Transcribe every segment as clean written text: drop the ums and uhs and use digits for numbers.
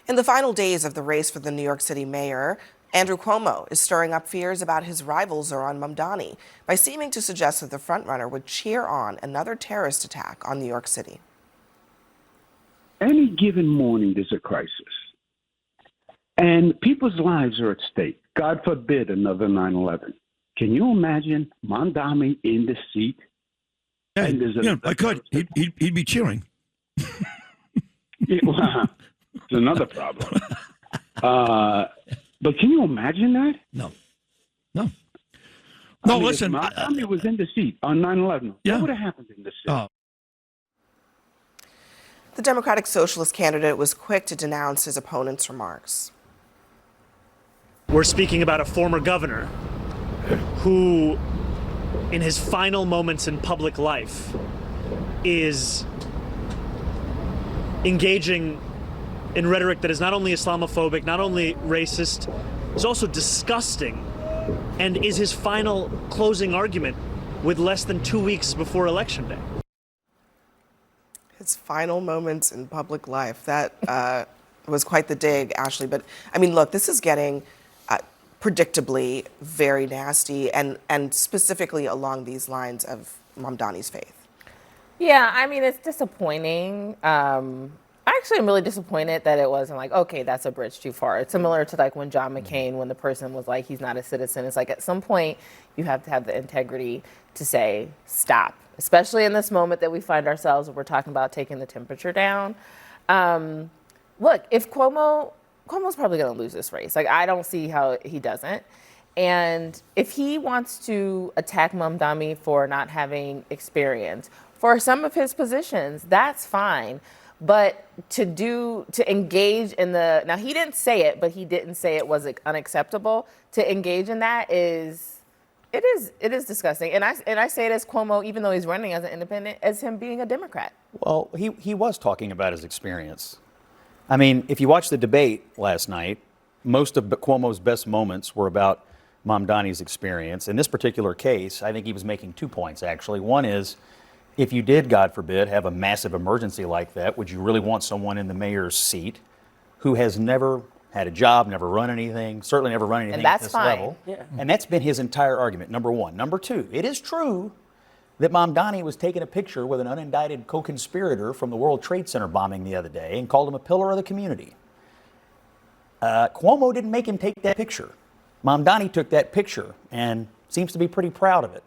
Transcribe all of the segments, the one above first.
In the final days of the race for the New York City mayor, Andrew Cuomo is stirring up fears about his rival Zohran Mamdani by seeming to suggest that the frontrunner would cheer on another terrorist attack on New York City. Any given morning, there's a crisis. And people's lives are at stake. God forbid another 9/11. Can you imagine Mamdani in the seat? Yeah, I could. He'd be cheering. Well, it's another problem. But can you imagine that? No. Listen. If Mamdani was in the seat on 9/11, what would have happened in the seat? The Democratic Socialist candidate was quick to denounce his opponent's remarks. We're speaking about a former governor who, in his final moments in public life, is engaging in rhetoric that is not only Islamophobic, not only racist, is also disgusting, and is his final closing argument with less than 2 weeks before Election Day. His final moments in public life. That was quite the dig, Ashley. But, I mean, look, this is getting predictably very nasty, and specifically along these lines of Mamdani's faith. Yeah, I mean, it's disappointing. I actually am really disappointed that it wasn't like, okay, that's a bridge too far. It's similar to like when John McCain, when the person was like, he's not a citizen. It's like at some point you have to have the integrity to say, stop, especially in this moment that we find ourselves where we're talking about taking the temperature down. Look, if Cuomo's probably going to lose this race. Like, I don't see how he doesn't. And if he wants to attack Mamdani for not having experience for some of his positions, that's fine. But to engage in now he didn't say it, but he didn't say it was unacceptable. To engage in that it is disgusting. And I say it as Cuomo, even though he's running as an independent, as him being a Democrat. Well, he was talking about his experience. I mean, if you watch the debate last night, most of Cuomo's best moments were about Mamdani's experience. In this particular case, I think he was making 2 points, actually. One is, if you did, God forbid, have a massive emergency like that, would you really want someone in the mayor's seat who has never had a job, never run anything, certainly never run anything at this level? Yeah. And that's been his entire argument, number one. Number two, it is true that Mamdani was taking a picture with an unindicted co-conspirator from the World Trade Center bombing the other day and called him a pillar of the community. Cuomo didn't make him take that picture. Mamdani took that picture and seems to be pretty proud of it.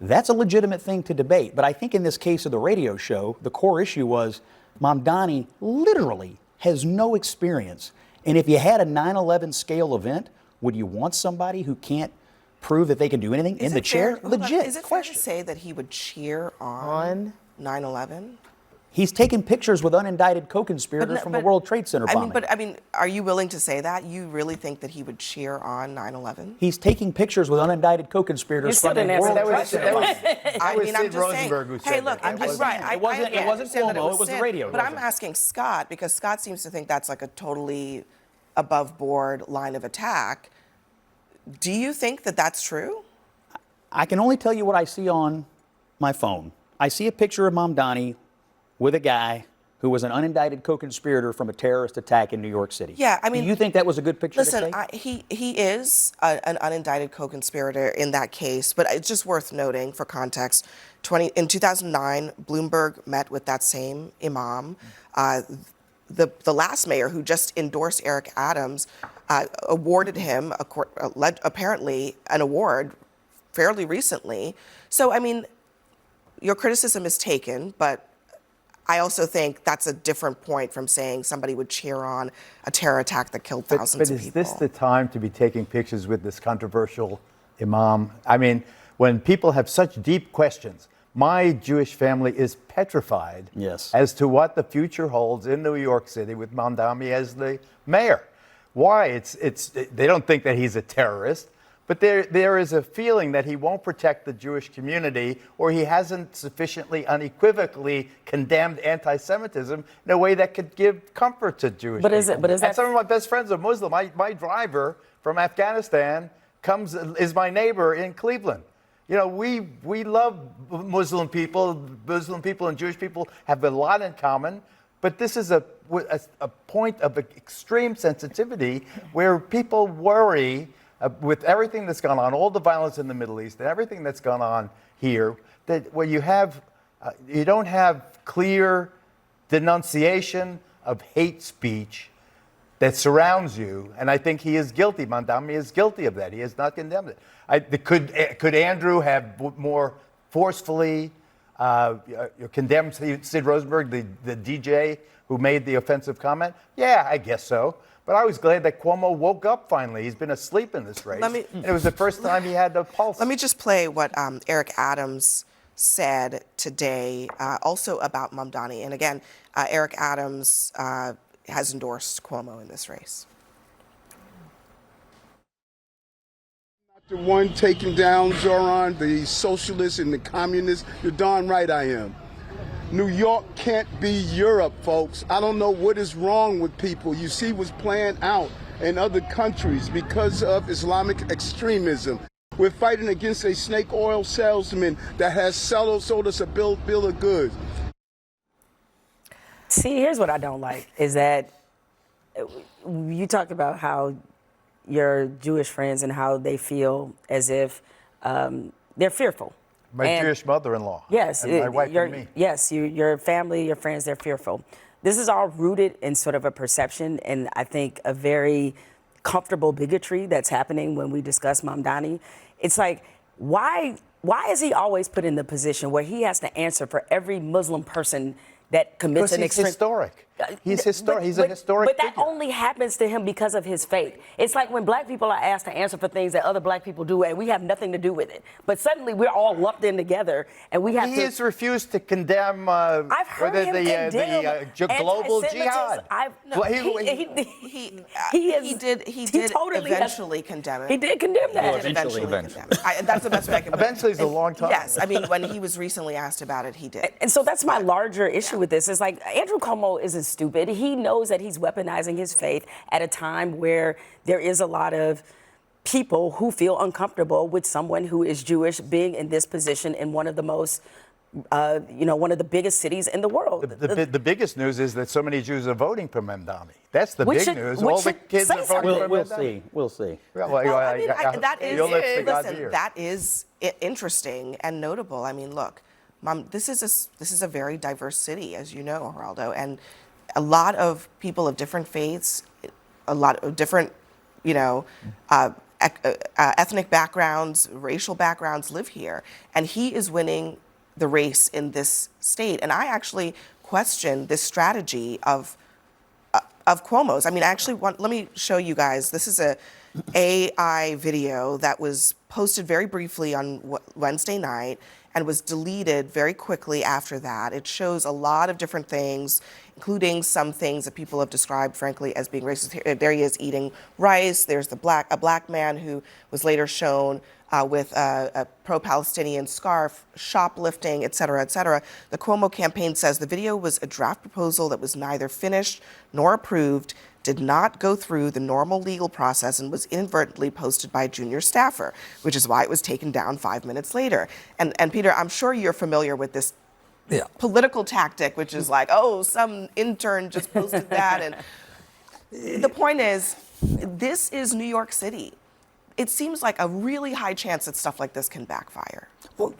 That's a legitimate thing to debate. But I think in this case of the radio show, the core issue was Mamdani literally has no experience. And if you had a 9/11 scale event, would you want somebody who can't prove that they can do anything in the chair? Legit. Is it fair to say that he would cheer on 9/11? He's taken pictures with unindicted co-conspirators from the World Trade Center bombing. I mean, are you willing to say that? You really think that he would cheer on 9/11? He's taking pictures with unindicted co-conspirators from the World Trade Center bombing. I mean, I'm just saying. Hey, look, I'm just right. It wasn't Cuomo. It was the radio. But I'm asking Scott, because Scott seems to think that's like a totally above board line of attack. Do you think that that's true? I can only tell you what I see on my phone. I see a picture of Mamdani with a guy who was an unindicted co-conspirator from a terrorist attack in New York City. Yeah, I mean, do you think that was a good picture listen, to take? He is an unindicted co-conspirator in that case, but it's just worth noting for context. In 2009, Bloomberg met with that same imam. The last mayor, who just endorsed Eric Adams, awarded him apparently an award fairly recently. So, I mean, your criticism is taken, but I also think that's a different point from saying somebody would cheer on a terror attack that killed thousands of people. But is this the time to be taking pictures with this controversial imam? I mean, when people have such deep questions, my Jewish family is petrified as to what the future holds in New York City with Mamdani as the mayor. Why? They don't think that he's a terrorist. But there is a feeling that he won't protect the Jewish community, or he hasn't sufficiently unequivocally condemned anti-Semitism in a way that could give comfort to Jewish people. And some of my best friends are Muslim. My driver from Afghanistan is my neighbor in Cleveland. You know, we love Muslim people. Muslim people and Jewish people have a lot in common. But this is a point of extreme sensitivity where people worry with everything that's gone on, all the violence in the Middle East and everything that's gone on here, that where you don't have clear denunciation of hate speech that surrounds you, and I think he is guilty. Mamdani is guilty of that. He has not condemned it. Could Andrew have more forcefully condemned Sid Rosenberg, the DJ who made the offensive comment? Yeah, I guess so. But I was glad that Cuomo woke up finally. He's been asleep in this race. And it was the first time he had the pulse. Let me just play what Eric Adams said today, also about Mamdani. And again, Eric Adams has endorsed Cuomo in this race. The one taking down Zohran, the socialist and the communist. You're darn right I am. New York can't be Europe, folks. I don't know what is wrong with people. You see what's playing out in other countries because of Islamic extremism. We're fighting against a snake oil salesman that has sold us a bill of goods. See, here's what I don't like, is that you talk about how your Jewish friends and how they feel as if they're fearful. My Jewish mother-in-law. Yes. And my wife and me. Yes, your family, your friends, they're fearful. This is all rooted in sort of a perception and I think a very comfortable bigotry that's happening when we discuss Mamdani. It's like, why is he always put in the position where he has to answer for every Muslim person that commits an extreme... historic. He's historic. He's a historic But that only happens to him because of his faith. It's like when black people are asked to answer for things that other black people do, and we have nothing to do with it. But suddenly we're all lumped in together, and we have He has refused to condemn I've heard him condemn global jihad. He did totally eventually condemn it. He did condemn that. He did eventually condemn it. That's the best way I can put it. Eventually is a long time. Yes, I mean, when he was recently asked about it, he did. And so that's my larger issue with this. It's like Andrew Cuomo isn't stupid. He knows that he's weaponizing his faith at a time where there is a lot of people who feel uncomfortable with someone who is Jewish being in this position in one of the most, one of the biggest cities in the world. The biggest news is that so many Jews are voting for Mamdani. That's the big news. All the kids are voting for Mamdani. We'll see. That is interesting and notable. I mean, look, this is a very diverse city, as you know, Geraldo, and a lot of people of different faiths, a lot of different, ethnic backgrounds, racial backgrounds live here, and he is winning the race in this state. And I actually question this strategy of Cuomo's. I mean, let me show you guys. This is a AI video that was posted very briefly on Wednesday night and was deleted very quickly after that. It shows a lot of different things, including some things that people have described, frankly, as being racist. There he is eating rice. There's a black man who was later shown with a pro-Palestinian scarf, shoplifting, et cetera, et cetera. The Cuomo campaign says the video was a draft proposal that was neither finished nor approved, did not go through the normal legal process, and was inadvertently posted by a junior staffer, which is why it was taken down 5 minutes later. And Peter, I'm sure you're familiar with this political tactic, which is like, oh, some intern just posted that. And the point is, this is New York City. It seems like a really high chance that stuff like this can backfire. Well,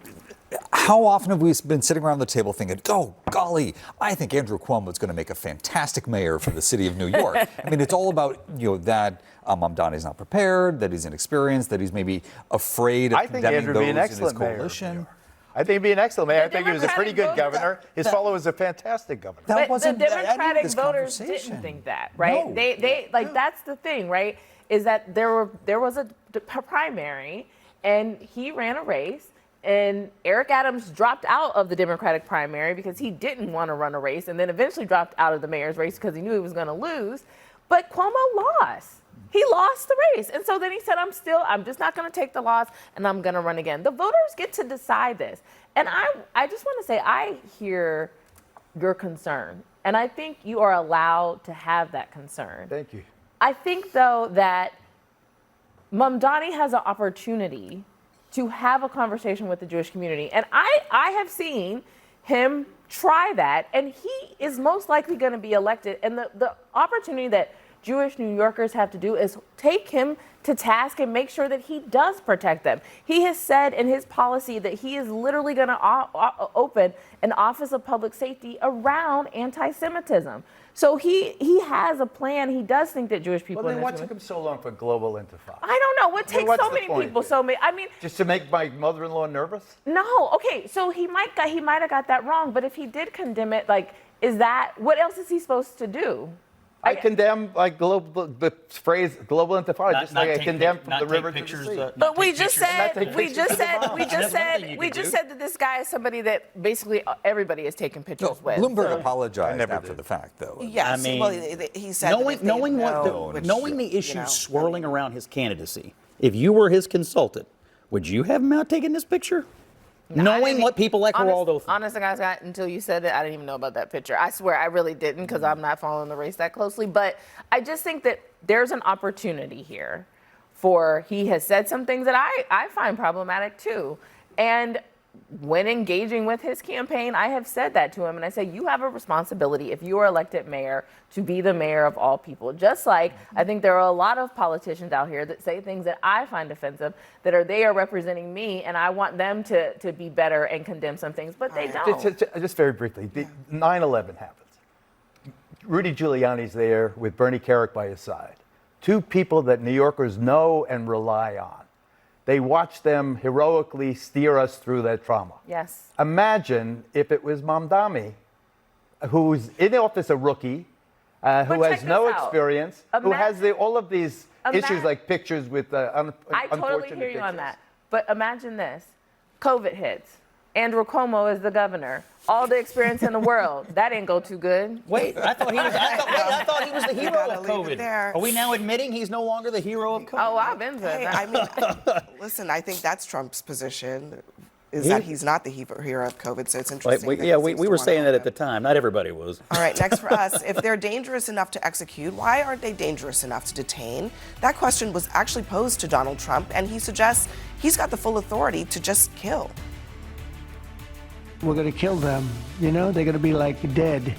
how often have we been sitting around the table thinking, oh, golly, I think Andrew Cuomo is going to make a fantastic mayor for the city of New York. I mean, it's all about, that Mamdani's not prepared, that he's inexperienced, that he's maybe afraid of condemning those in his coalition. I think he'd be an excellent mayor. I think he was a pretty good governor. His fellow was a fantastic governor. But the Democratic voters didn't think that, right? No. They that's the thing, right? Is that there was a primary, and he ran a race, and Eric Adams dropped out of the Democratic primary because he didn't want to run a race, and then eventually dropped out of the mayor's race because he knew he was going to lose. But Cuomo lost. He lost the race. And so then he said, I'm just not going to take the loss, and I'm going to run again. The voters get to decide this. And I just want to say, I hear your concern, and I think you are allowed to have that concern. Thank you. I think, though, that Mamdani has an opportunity to have a conversation with the Jewish community. And I have seen him try that, and he is most likely going to be elected. And the opportunity that Jewish New Yorkers have to do is take him to task and make sure that he does protect them. He has said in his policy that he is literally going to open an Office of Public Safety around anti-Semitism. So he has a plan. He does think that Jewish people. Well, then what took him so long for global intifada? I don't know. What takes so many people so many? I mean, just to make my mother-in-law nervous? No. Okay. So he might have got that wrong. But if he did condemn it, like, is that what else is he supposed to do? I condemn the phrase global intifada, just like I condemn from the river to the sea. But we just said that this guy is somebody that basically everybody is taking pictures with. Bloomberg apologized after the fact, though. Yes, I mean, well, he said knowing the issues swirling around his candidacy, if you were his consultant, would you have him out taking this picture? Knowing what people like Geraldo think. Honestly, guys, until you said it, I didn't even know about that picture. I swear I really didn't, because I'm not following the race that closely. But I just think that there's an opportunity here he has said some things that I find problematic too. And when engaging with his campaign, I have said that to him. And I say, you have a responsibility, if you are elected mayor, to be the mayor of all people. Just like I think there are a lot of politicians out here that say things that I find offensive, they are representing me, and I want them to be better and condemn some things, but they don't. Just very briefly, 9/11 happens. Rudy Giuliani's there with Bernie Kerik by his side. Two people that New Yorkers know and rely on. They watch them heroically steer us through that trauma. Yes. Imagine if it was Mamdani, who's in office a rookie, who has no experience, who has all of these issues like pictures with unfortunate I totally hear you on that. But imagine this. COVID hits. Andrew Cuomo is the governor. All the experience in the world. That didn't go too good. Wait, I thought he was the hero of COVID. Are we now admitting he's no longer the hero of COVID? Oh, I've been there. I mean, listen, I think that's Trump's position, is that he's not the hero of COVID, so it's interesting. We were saying that at the time. Not everybody was. All right, next for us, if they're dangerous enough to execute, why aren't they dangerous enough to detain? That question was actually posed to Donald Trump, and he suggests he's got the full authority to just kill. We're going to kill them, they're going to be like dead.